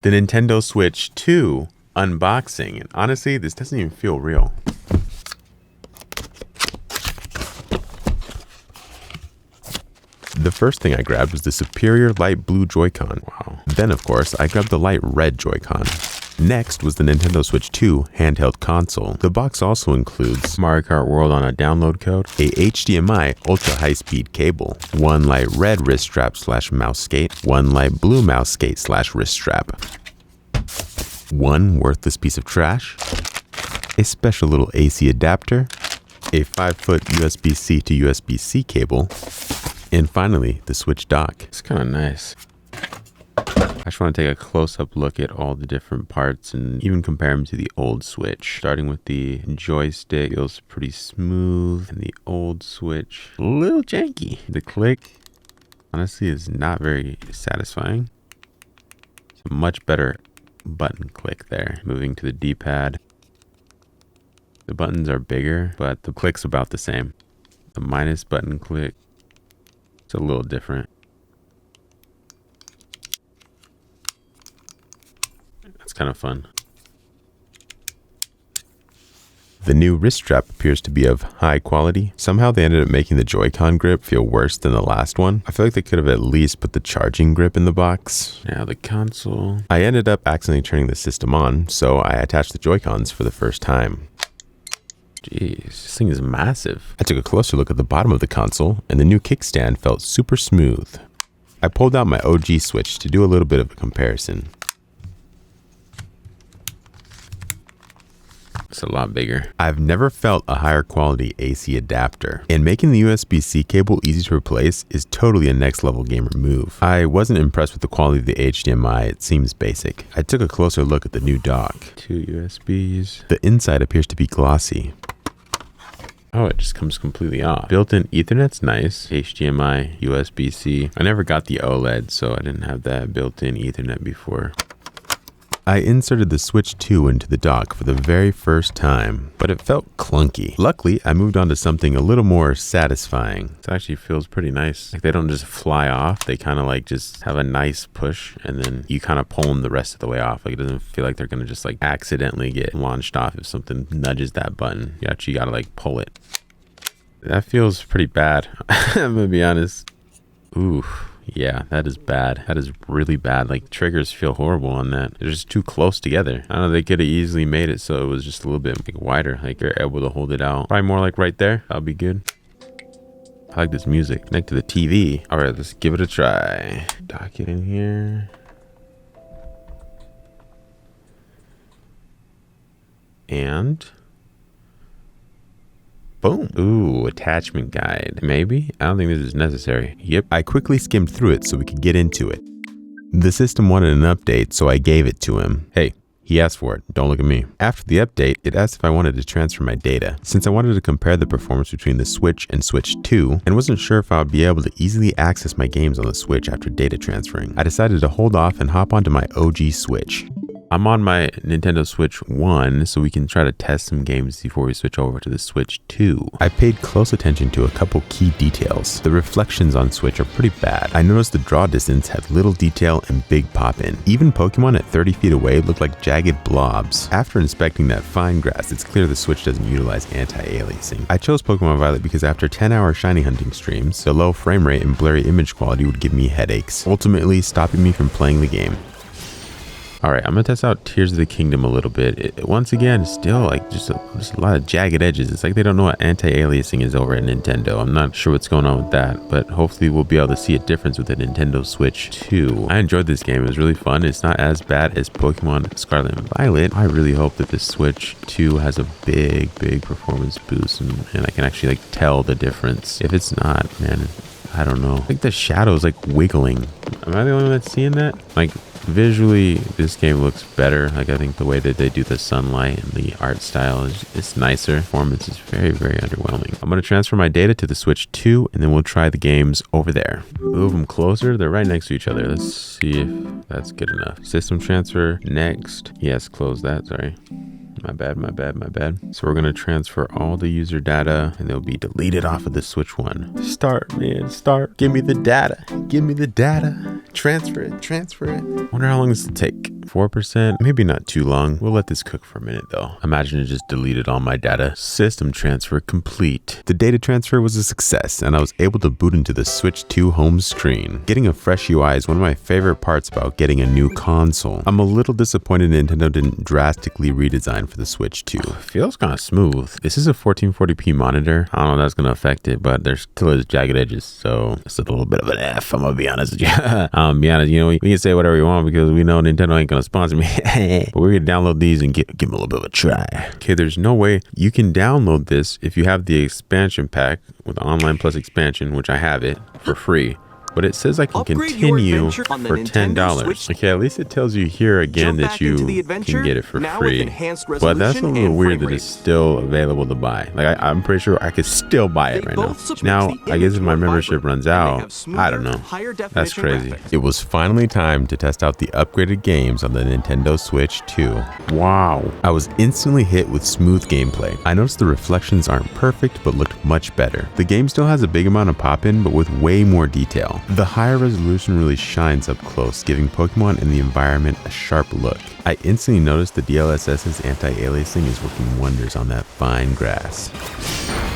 The Nintendo Switch 2 unboxing. And honestly, this doesn't even feel real. The first thing I grabbed was the superior light blue Joy-Con. Wow. Then, of course, I grabbed the light red Joy-Con. Next was the Nintendo Switch 2 handheld console. The box also includes Mario Kart World on a download code, a HDMI ultra high-speed cable, one light red wrist strap / mouse skate, one light blue mouse skate / wrist strap, one worthless piece of trash, a special little AC adapter, a 5-foot USB-C to USB-C cable, and finally the Switch dock. It's kind of nice. I just want to take a close-up look at all the different parts and even compare them to the old Switch. Starting with the joystick, feels pretty smooth, and the old Switch, a little janky. The click, honestly, is not very satisfying. It's a much better button click there. Moving to the D-pad, the buttons are bigger, but the click's about the same. The minus button click, it's a little different. It's kind of fun. The new wrist strap appears to be of high quality. Somehow they ended up making the Joy-Con grip feel worse than the last one. I feel like they could have at least put the charging grip in the box. Now the console. I ended up accidentally turning the system on, so I attached the Joy-Cons for the first time. Jeez, this thing is massive. I took a closer look at the bottom of the console, and the new kickstand felt super smooth. I pulled out my OG Switch to do a little bit of a comparison. It's a lot bigger. I've never felt a higher quality AC adapter, and making the USB-C cable easy to replace is totally a next level gamer move. I wasn't impressed with the quality of the HDMI, it seems basic. I took a closer look at the new dock. 2 USBs. The inside appears to be glossy. Oh, it just comes completely off. Built-in Ethernet's nice. HDMI, USB-C. I never got the OLED, so I didn't have that built-in Ethernet before. I inserted the Switch 2 into the dock for the very first time, but it felt clunky. Luckily, I moved on to something a little more satisfying. It actually feels pretty nice. Like they don't just fly off. They kind of like just have a nice push, and then you kind of pull them the rest of the way off. Like it doesn't feel like they're going to just like accidentally get launched off if something nudges that button. You actually got to like pull it. That feels pretty bad. I'm going to be honest. Ooh. Yeah, that is bad. That is really bad. Like triggers feel horrible on that. They're just too close together. I don't know, they could have easily made it so it was just a little bit like wider. Like you're able to hold it out. Probably more like right there. That'll be good. I like this music. Connect to the TV. All right, let's give it a try. Dock it in here. And boom. Ooh, attachment guide. Maybe? I don't think this is necessary. Yep. I quickly skimmed through it so we could get into it. The system wanted an update, so I gave it to him. Hey, he asked for it. Don't look at me. After the update, it asked if I wanted to transfer my data. Since I wanted to compare the performance between the Switch and Switch 2 and wasn't sure if I would be able to easily access my games on the Switch after data transferring, I decided to hold off and hop onto my OG Switch. I'm on my Nintendo Switch 1, so we can try to test some games before we switch over to the Switch 2. I paid close attention to a couple key details. The reflections on Switch are pretty bad. I noticed the draw distance had little detail and big pop-in. Even Pokemon at 30 feet away looked like jagged blobs. After inspecting that fine grass, it's clear the Switch doesn't utilize anti-aliasing. I chose Pokemon Violet because after 10-hour shiny hunting streams, the low frame rate and blurry image quality would give me headaches, ultimately stopping me from playing the game. All right, I'm gonna test out Tears of the Kingdom a little bit. Once again, still like just a lot of jagged edges. It's like they don't know what anti-aliasing is over at Nintendo. I'm not sure what's going on with that, but hopefully we'll be able to see a difference with the Nintendo Switch 2. I enjoyed this game. It was really fun. It's not as bad as Pokemon Scarlet and Violet. I really hope that the Switch 2 has a big performance boost and I can actually like tell the difference. If it's not, man, I don't know. I think the shadow's like wiggling. Am I the only one that's seeing that? Like, visually, this game looks better. Like, I think the way that they do the sunlight and the art style is nicer. Performance is very underwhelming. I'm going to transfer my data to the Switch 2, and then we'll try the games over there. Move them closer. They're right next to each other. Let's see if that's good enough. System transfer. Next. Yes, close that. Sorry. My bad. So we're going to transfer all the user data and they'll be deleted off of the Switch 1. Start, man, start. Give me the data. Transfer it. Wonder how long this will take. 4%. Maybe not too long. We'll let this cook for a minute though. Imagine it just deleted all my data. System transfer complete. The data transfer was a success and I was able to boot into the Switch 2 home screen. Getting a fresh UI is one of my favorite parts about getting a new console. I'm a little disappointed Nintendo didn't drastically redesign for the Switch 2. Feels kind of smooth. This is a 1440p monitor. I don't know if that's going to affect it, but there still is jagged edges, so it's a little bit of an F, I'm gonna be honest with you. Be honest, you know, we can say whatever we want because we know Nintendo ain't gonna sponsor me. But we're gonna download these and give them a little bit of a try. Okay, there's no way you can download this if you have the expansion pack with online plus expansion, which I have it for free. But it says I can continue for $10. Okay, at least it tells you here again that you can get it for free. But that's a little weird that it's still available to buy. Like I'm pretty sure I could still buy it right now. Now, I guess if my membership runs out, I don't know. That's crazy. It was finally time to test out the upgraded games on the Nintendo Switch 2. Wow. I was instantly hit with smooth gameplay. I noticed the reflections aren't perfect, but looked much better. The game still has a big amount of pop-in, but with way more detail. The higher resolution really shines up close, giving Pokemon and the environment a sharp look. I instantly noticed the DLSS's anti-aliasing is working wonders on that fine grass.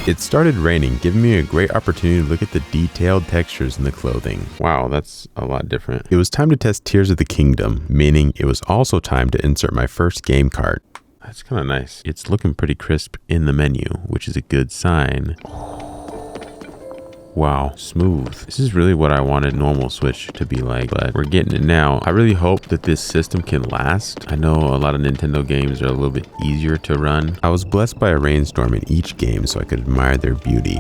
It started raining, giving me a great opportunity to look at the detailed textures in the clothing. Wow, that's a lot different. It was time to test Tears of the Kingdom, meaning it was also time to insert my first game cart. That's kind of nice. It's looking pretty crisp in the menu, which is a good sign. Wow, smooth. This is really what I wanted normal Switch to be like, but we're getting it now. I really hope that this system can last. I know a lot of Nintendo games are a little bit easier to run. I was blessed by a rainstorm in each game so I could admire their beauty.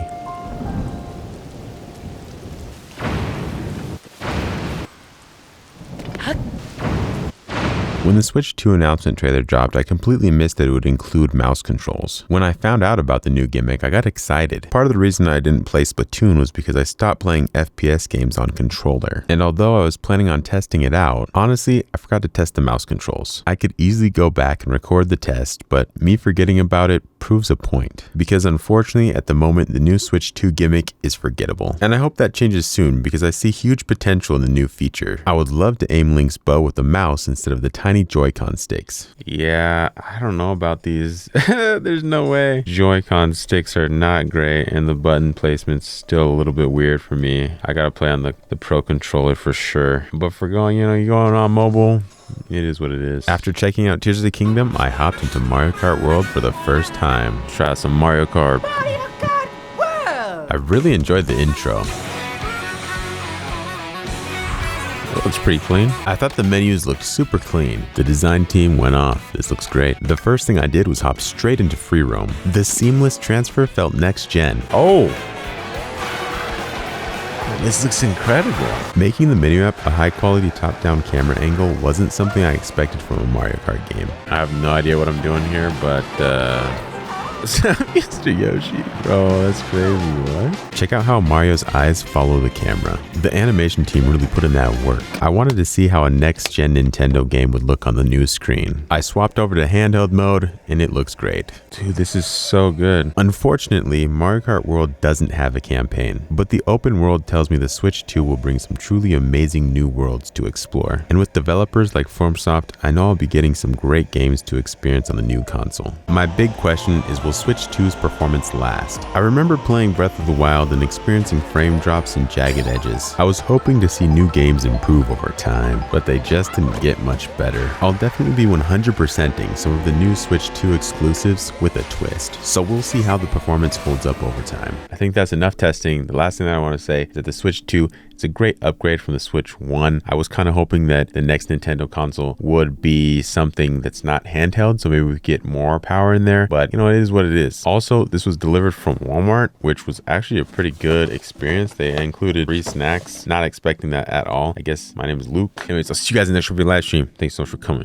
When the Switch 2 announcement trailer dropped, I completely missed that it would include mouse controls. When I found out about the new gimmick, I got excited. Part of the reason I didn't play Splatoon was because I stopped playing FPS games on controller. And although I was planning on testing it out, honestly, I forgot to test the mouse controls. I could easily go back and record the test, but me forgetting about it proves a point. Because unfortunately, at the moment, the new Switch 2 gimmick is forgettable. And I hope that changes soon because I see huge potential in the new feature. I would love to aim Link's bow with a mouse instead of the tiny Joy-Con sticks. Yeah, I don't know about these. There's no way. Joy-Con sticks are not great and the button placement's still a little bit weird for me. I gotta play on the Pro controller for sure. But for going, you're going on mobile, it is what it is. After checking out Tears of the Kingdom, I hopped into Mario Kart World for the first time. Try some Mario Kart. Mario Kart World! I really enjoyed the intro. It looks pretty clean. I thought the menus looked super clean. The design team went off. This looks great. The first thing I did was hop straight into free roam. The seamless transfer felt next gen. Oh! This looks incredible. Making the menu app a high quality top down camera angle wasn't something I expected from a Mario Kart game. I have no idea what I'm doing here, but Mr. Yoshi. Bro, that's crazy, what? Check out how Mario's eyes follow the camera. The animation team really put in that work. I wanted to see how a next-gen Nintendo game would look on the new screen. I swapped over to handheld mode, and it looks great. Dude, this is so good. Unfortunately, Mario Kart World doesn't have a campaign, but the open world tells me the Switch 2 will bring some truly amazing new worlds to explore. And with developers like FromSoft, I know I'll be getting some great games to experience on the new console. My big question is, will Switch 2's performance last? I remember playing Breath of the Wild and experiencing frame drops and jagged edges. I was hoping to see new games improve over time, but they just didn't get much better. I'll definitely be 100%ing some of the new Switch 2 exclusives with a twist, so we'll see how the performance holds up over time. I think that's enough testing. The last thing that I want to say is that the Switch 2 is a great upgrade from the Switch 1. I was kind of hoping that the next Nintendo console would be something that's not handheld, so maybe we get more power in there, but it is what it is. Also, this was delivered from Walmart, which was actually a pretty good experience. They included free snacks. Not expecting that at all. I guess my name is Luke. Anyways, I'll see you guys in the next live stream. Thanks so much for coming.